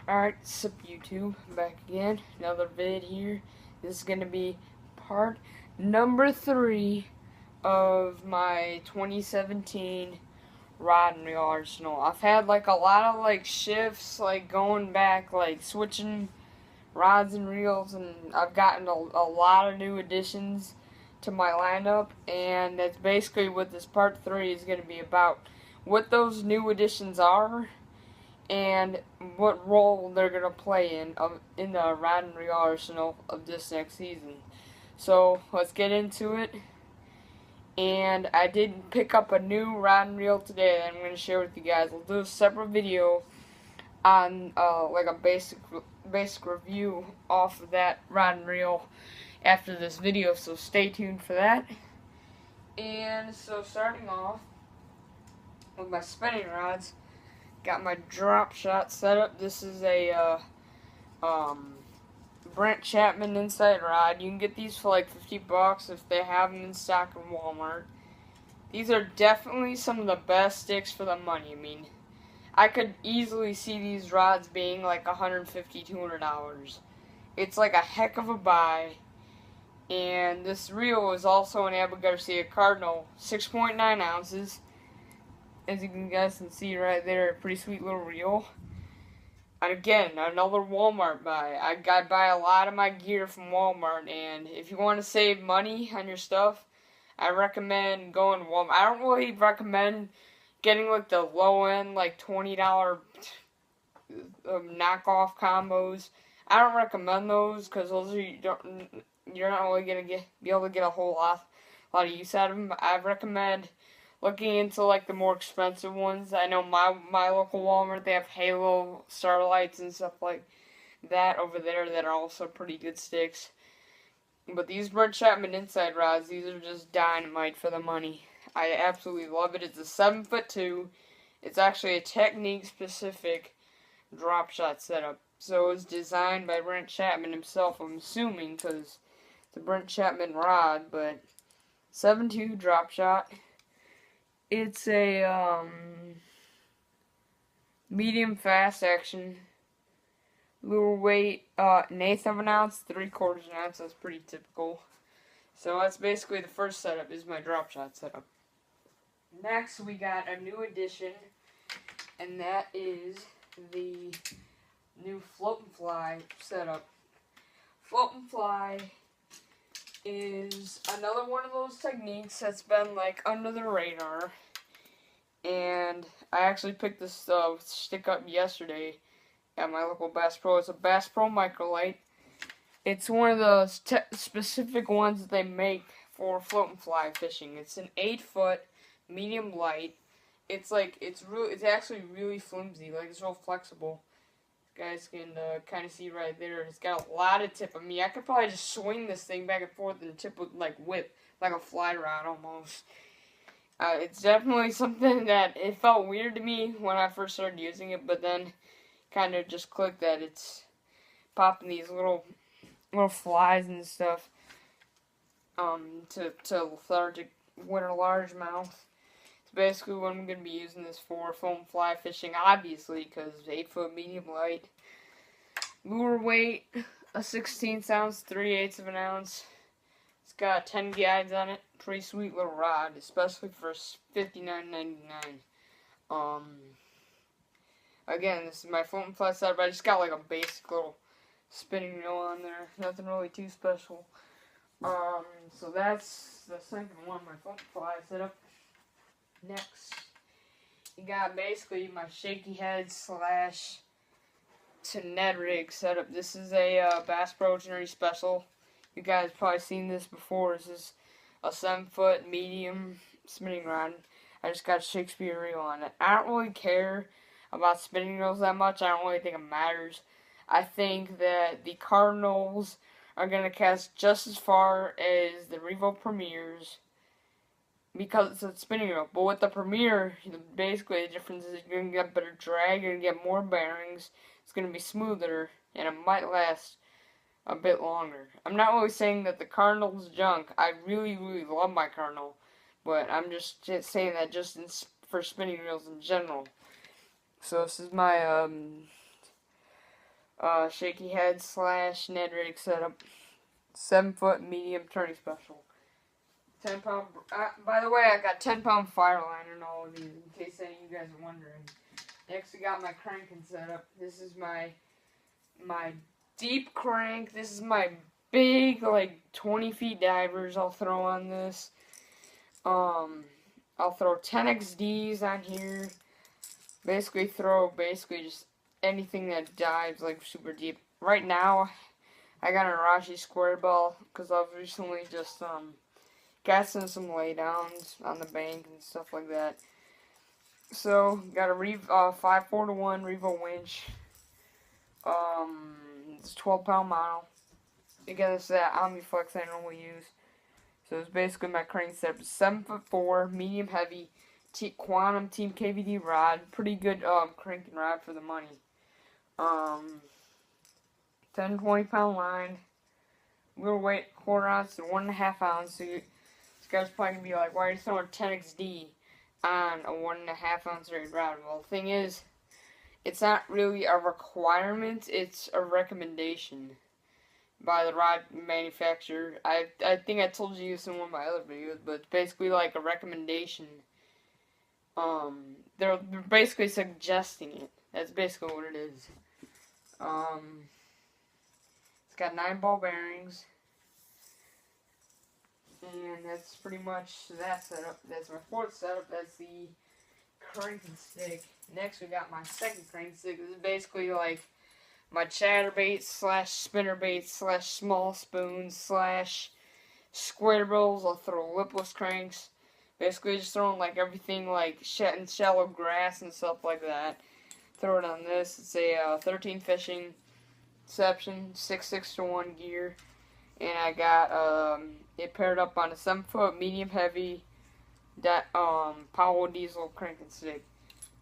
Alright, sup YouTube, back again, another vid here. This is going to be part number 3 of my 2017 rod and reel arsenal. I've had like a lot of shifts, going back, switching rods and reels, and I've gotten a lot of new additions to my lineup, and that's basically what this part 3 is going to be about. What those new additions are, and what role they're going to play in the rod and reel arsenal of this next season. So let's get into it. And I did pick up a new rod and reel today that I'm going to share with you guys. I'll do a separate video on like a basic review off of that rod and reel after this video, so stay tuned for that. And so starting off with my spinning rods, got my drop shot set up. This is a Brent Chapman Insight rod. You can get these for like $50 if they have them in stock in Walmart. These are definitely some of the best sticks for the money. I mean, I could easily see these rods being like $150, $200. It's like a heck of a buy. And this reel is also an Abu Garcia Cardinal, 6.9 ounces. As you guys can see right there, a pretty sweet little reel. And again, another Walmart buy. I buy a lot of my gear from Walmart, and if you want to save money on your stuff, I recommend going to Walmart. I don't really recommend getting like the low end, like $20 knockoff combos. I don't recommend those because those are you're not really gonna be able to get a whole lot of use out of them. I recommend looking into like the more expensive ones. I know my local Walmart, they have Halo Starlights and stuff like that over there that are also pretty good sticks. But these Brent Chapman Insight rods, these are just dynamite for the money. I absolutely love it. It's a 7'2". It's actually a technique specific drop shot setup. So it's designed by Brent Chapman himself, I'm assuming, because it's a Brent Chapman rod, but 7'2" drop shot. It's a medium fast action. Lure weight, an eighth of an ounce, 3/4 of an ounce. That's pretty typical. So that's basically the first setup, is my drop shot setup. Next, we got a new addition, and that is the new float and fly setup. Float and fly is another one of those techniques that's been like under the radar, and I actually picked this stick up yesterday at my local Bass Pro. It's a Bass Pro Microlight. It's one of the specific ones that they make for float and fly fishing. It's an 8-foot medium light. It's actually really flimsy. Like, it's real flexible. You guys can kind of see right there. It's got a lot of tip. I mean, I could probably just swing this thing back and forth and tip with like whip, like a fly rod almost. It's definitely something that it felt weird to me when I first started using it, but then kind of just clicked that it's popping these little flies and stuff to lethargic winter largemouth. It's basically what I'm going to be using this for, foam fly fishing, obviously, because 8-foot medium light. Lure weight, a 1/16 ounce, 3/8 of an ounce. It's got 10 guides on it. Pretty sweet little rod, especially for $59.99. Again, this is my foam fly setup. I just got like a basic little spinning reel on there. Nothing really too special. So that's the second one, my foam fly setup. Next, you got basically my shaky head / to Ned rig setup. This is a Bass Pro Generic Special. You guys probably seen this before. This is a 7-foot medium spinning rod. I just got a Shakespeare reel on it. I don't really care about spinning reels that much. I don't really think it matters. I think that the Cardinals are going to cast just as far as the Revo Premiers because it's a spinning reel. But with the Premier, basically the difference is you're going to get better drag, you're going to get more bearings, it's going to be smoother, and it might last a bit longer. I'm not really saying that the Cardinal's junk. I really, really love my Cardinal, but I'm just saying that for spinning reels in general. So this is my shaky head / Ned rig setup. 7-foot medium turning special. 10-pound. By the way, I got 10-pound fire line in all of these, in case any of you guys are wondering. Next, we got my cranking setup. This is my deep crank. This is my big, like 20 feet divers. I'll throw on this. I'll throw 10XDs on here. Basically, just anything that dives like super deep. Right now, I got an Arashi square ball because I've recently just casting some laydowns on the bank and stuff like that. So got a 5-4-1 Revo winch. It's 12-pound model. Again, this is that OmniFlex I normally use. So it's basically my crank setup. 7'4", medium heavy, Quantum Team KVD rod. Pretty good cranking rod for the money. 10-20-pound line. Little weight, 1/4 ounce to 1.5 ounce. So this guy's probably gonna be like, why are you throwing 10XD on a 1.5 ounce rated rod? Well, the thing is, it's not really a requirement, it's a recommendation by the rod manufacturer. I think I told you this in one of my other videos, but it's basically like a recommendation. They're basically suggesting it. That's basically what it is. It's got 9 ball bearings. And that's pretty much that setup. That's my fourth setup. That's the cranking stick. Next, we got my second cranking stick. This is basically like my chatterbait / spinnerbait / small spoons / square bills. I'll throw lipless cranks. Basically, just throwing like everything like in shallow grass and stuff like that. Throw it on this. It's a 13 fishing Inception 6/6-1 gear. And I got it paired up on a 7-foot medium heavy Powell diesel cranking stick.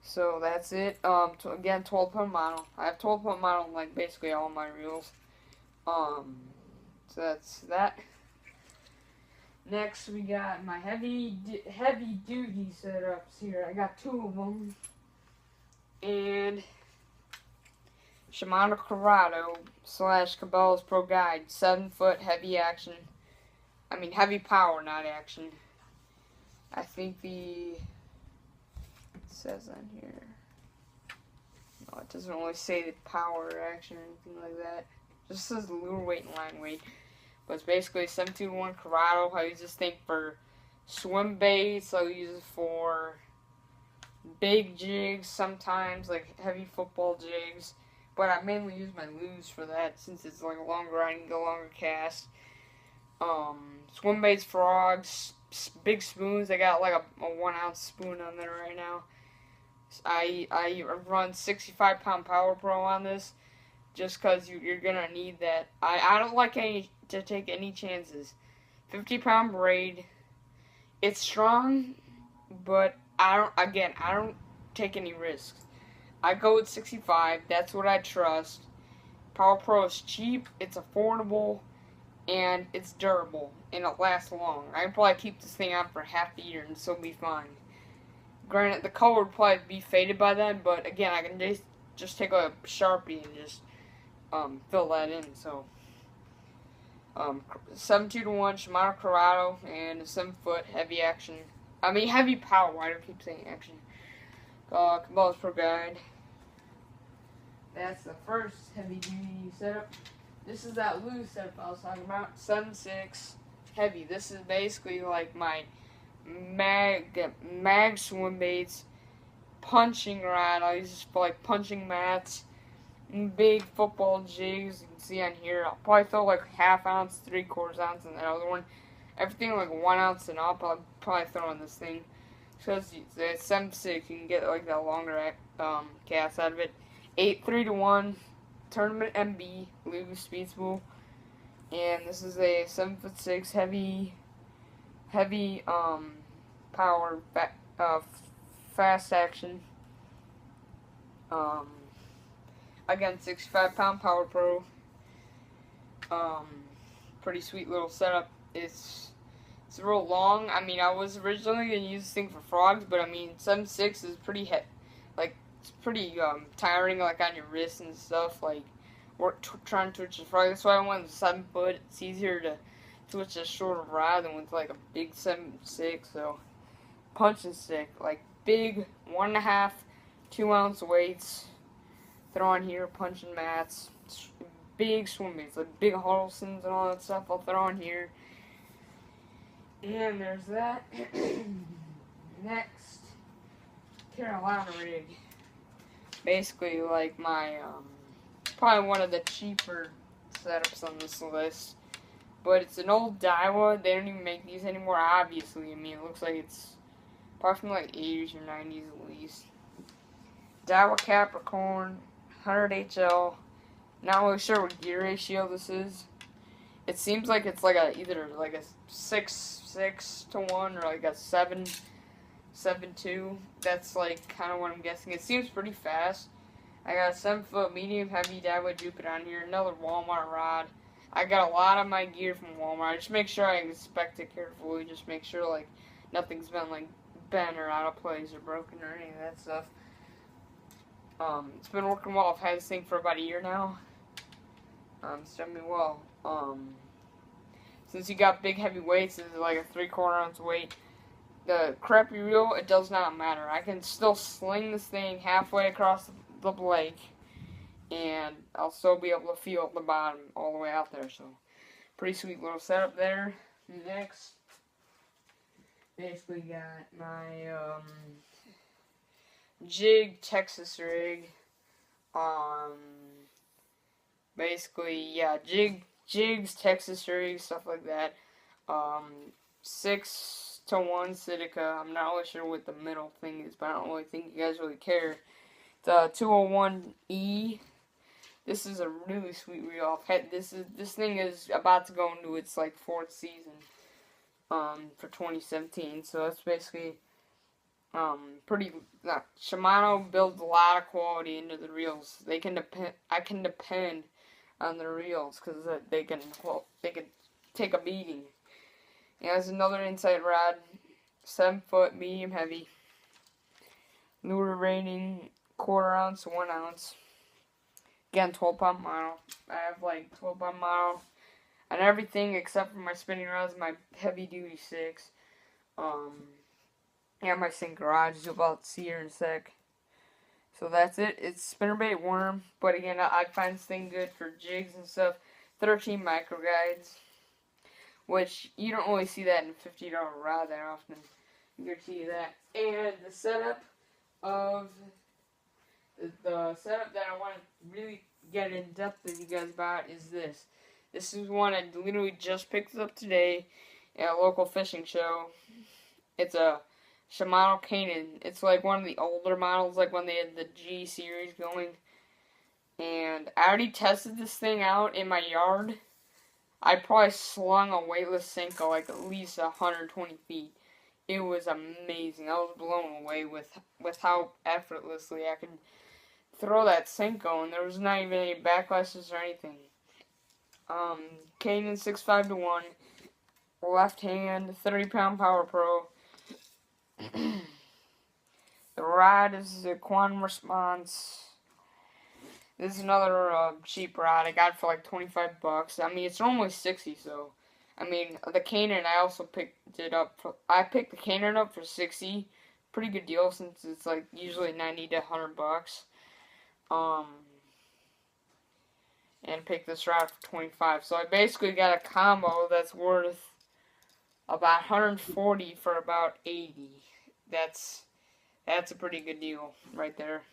So that's it. Again, 12-pound model. I have 12-pound model in like basically all my reels. So that's that. Next, we got my heavy duty setups here. I got 2 of them. And Shimano Corrado / Cabela's Pro Guide 7-foot heavy action. I mean heavy power, not action. I think it says on here. No, it doesn't really say the power action or anything like that. It just says lure weight and line weight. But it's basically 7-2-1 Corrado. I use this thing for swim baits. I'll use it for big jigs sometimes, like heavy football jigs. But I mainly use my luge for that since it's like longer. I can go longer cast. Swim baits, frogs, big spoons. I got like a 1 ounce spoon on there right now. I run 65-pound Power Pro on this, just cause you're gonna need that. I don't like to take any chances. 50-pound braid. It's strong, but I don't take any risks. I go with 65. That's what I trust. Power Pro is cheap. It's affordable. And it's durable, and it lasts long. I can probably keep this thing on for half a year and still be fine. Granted, the color would probably be faded by then, but again, I can just take a Sharpie and just fill that in. So, 7-2-1 Shimano Corrado and a 7-foot heavy action. I mean heavy power. Why do I keep saying action? Cabela's Pro Guide. That's the first heavy duty setup. This is that loose setup I was talking about. 7.6 heavy. This is basically like my mag swim baits, punching rod. I use this for like punching mats, big football jigs. You can see on here. I'll probably throw like 1/2 ounce, 3/4 ounce in that other one. Everything like 1 ounce and up, I'll probably throw in this thing. Because it's 7.6, you can get like that longer cast out of it. 8-3-1. Tournament MB Luge Speed Spool, and this is a 7'6" heavy power fast action. Again, 65-pound Power Pro. Pretty sweet little setup. It's real long. I mean, I was originally gonna use this thing for frogs, but I mean, 7.6 is pretty it's pretty tiring, like on your wrists and stuff. Like trying to twitch a frog. That's why I went with 7 foot. It's easier to twitch a shorter rod than with like a big 7.6. So punching stick, like big 1.5, 2 ounce weights. Throw on here, punching mats, big swim baits, like big Huddlestons and all that stuff. I'll throw on here. And there's that. Next, Carolina rig. Basically, like my, probably one of the cheaper setups on this list. But it's an old Daiwa. They don't even make these anymore, obviously. I mean, it looks like it's approximately like 80s or 90s at least. Daiwa Capricorn, 100 HL. Not really sure what gear ratio this is. It seems like it's like either like a 6 to 1 or like a 7.2. That's like kind of what I'm guessing. It seems pretty fast. I got a 7 foot medium heavy Daiwa Jupiter on here. Another Walmart rod. I got a lot of my gear from Walmart. I just make sure I inspect it carefully. Just make sure like nothing's been like bent or out of place or broken or any of that stuff. It's been working well. I've had this thing for about a year now. It's done me well. Since you got big heavy weights, this is like a 3/4 ounce weight. The crappy reel, it does not matter. I can still sling this thing halfway across the lake, and I'll still be able to feel the bottom all the way out there. So, pretty sweet little setup there. Next, basically got my jig Texas rig. Basically, yeah, jigs, Texas rigs, stuff like that. 6 to 1 Sitka. I'm not really sure what the middle thing is, but I don't really think you guys really care. The 201E. This is a really sweet reel. This thing is about to go into its like 4th season. For 2017. So that's basically Shimano builds a lot of quality into the reels. I can depend on the reels because they can take a beating. And there's another Insight rod, 7 foot, medium heavy. Lure rating 1/4 ounce to 1 ounce. Again, 12-pound model. I have like 12-pound model on everything except for my spinning rods, my heavy duty 6. Yeah, my sinker rods, you'll about see here in a sec. So that's it. It's spinnerbait worm, but again, I find this thing good for jigs and stuff. 13 micro guides, which you don't really see that in a $50 rod that often. I guarantee you that. And the setup that I want to really get in depth with you guys about is this. This is one I literally just picked up today at a local fishing show. It's a Shimano Kanan. It's like one of the older models, like when they had the G series going. And I already tested this thing out in my yard. I probably slung a weightless Senko like at least 120 feet. It was amazing. I was blown away with how effortlessly I could throw that Senko, and there was not even any backlashes or anything. Kanan 6.5 to 1, left hand, 30-pound Power Pro. The rod is a Quantum Response. This is another cheap rod. I got it for like $25. I mean, it's normally $60, so. I mean, the Kanan, I also picked it up. I picked the Kanan up for $60. Pretty good deal since it's like usually $90 to $100. And picked this rod for $25. So I basically got a combo that's worth about $140 for about $80. That's a pretty good deal right there.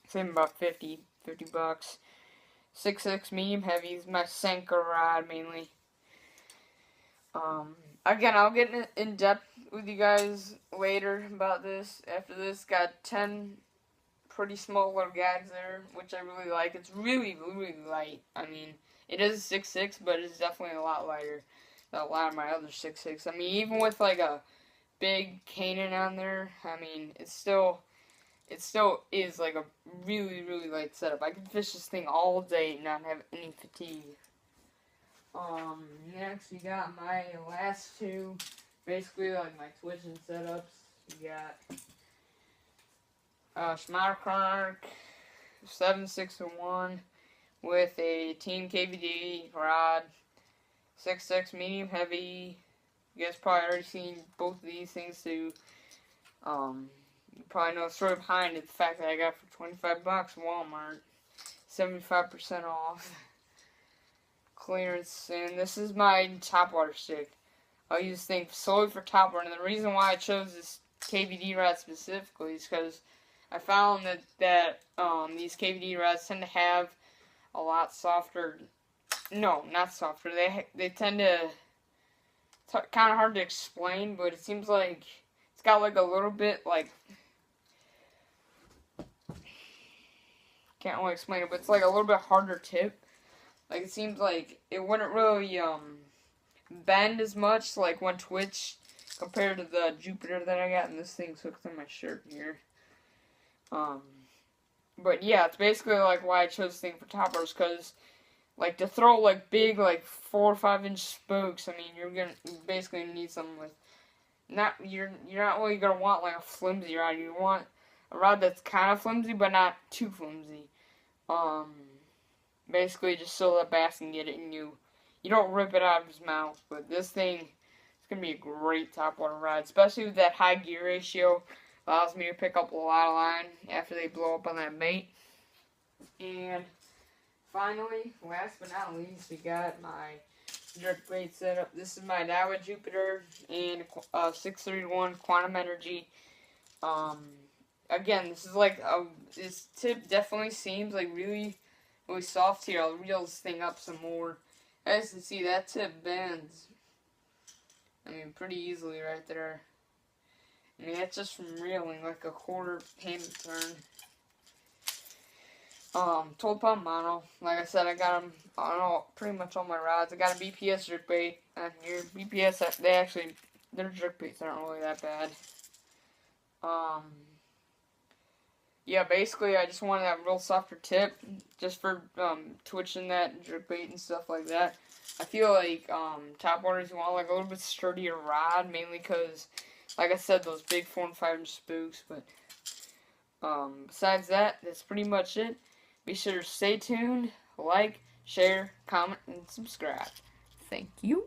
Same about $50. 6.6 medium heavy is my Senko rod mainly. Again, I'll get in depth with you guys later about this. After this, got 10 pretty small little gags there, which I really like. It's really, really light. I mean, it is a 6.6, but it's definitely a lot lighter than a lot of my other 6.6. I mean, even with like a big Kanan on there, I mean, it still is like a really, really light setup. I can fish this thing all day and not have any fatigue. Next we got my last two, basically like my twitching setups. We got Shimano Chronarch 7.6 to 1 with a Team KVD rod, 6.6 medium heavy. You guys probably already seen both of these things too. You probably know the story behind it, the fact that I got it for 25 bucks Walmart, 75% off. Clearance, and this is my top water stick. I'll use this thing solely for top water, and the reason why I chose this KVD rod specifically is because I found that these KVD rods tend to have a lot softer. No, not softer. They tend to. It's kind of hard to explain, but it seems like it's got like a little bit like. Can't really explain it, but it's like a little bit harder tip. Like, it seems like it wouldn't really, bend as much, like, when twitch, compared to the Jupiter that I got, and this thing's hooked on my shirt here. But yeah, it's basically, like, why I chose this thing for toppers, because, like, to throw, like, big, like, 4 or 5 inch spokes, I mean, you're basically gonna need something with, you're not really gonna want, like, a flimsy rod. You want a rod that's kind of flimsy, but not too flimsy. Basically just so that bass can get it and you don't rip it out of his mouth. But this thing is going to be a great topwater rod, especially with that high gear ratio. Allows me to pick up a lot of line after they blow up on that bait. And finally, last but not least, we got my jerk bait setup. This is my Daiwa Jupiter and 631 Quantum Energy. Again, this is like this tip definitely seems like really soft here. I'll reel this thing up some more. As you can see, that tip bends. I mean, pretty easily right there. I mean, that's just from reeling, like a quarter hand turn. 12 pound mono. Like I said, I got them on pretty much all my rods. I got a BPS jerkbait on here. BPS, their jerkbaits aren't really that bad. Yeah, basically, I just wanted that real softer tip, just for twitching that jerkbait and stuff like that. I feel like topwaters, you want like a little bit sturdier rod, mainly because, like I said, those big 4 and 5 inch spooks. But besides that, that's pretty much it. Be sure to stay tuned, like, share, comment, and subscribe. Thank you.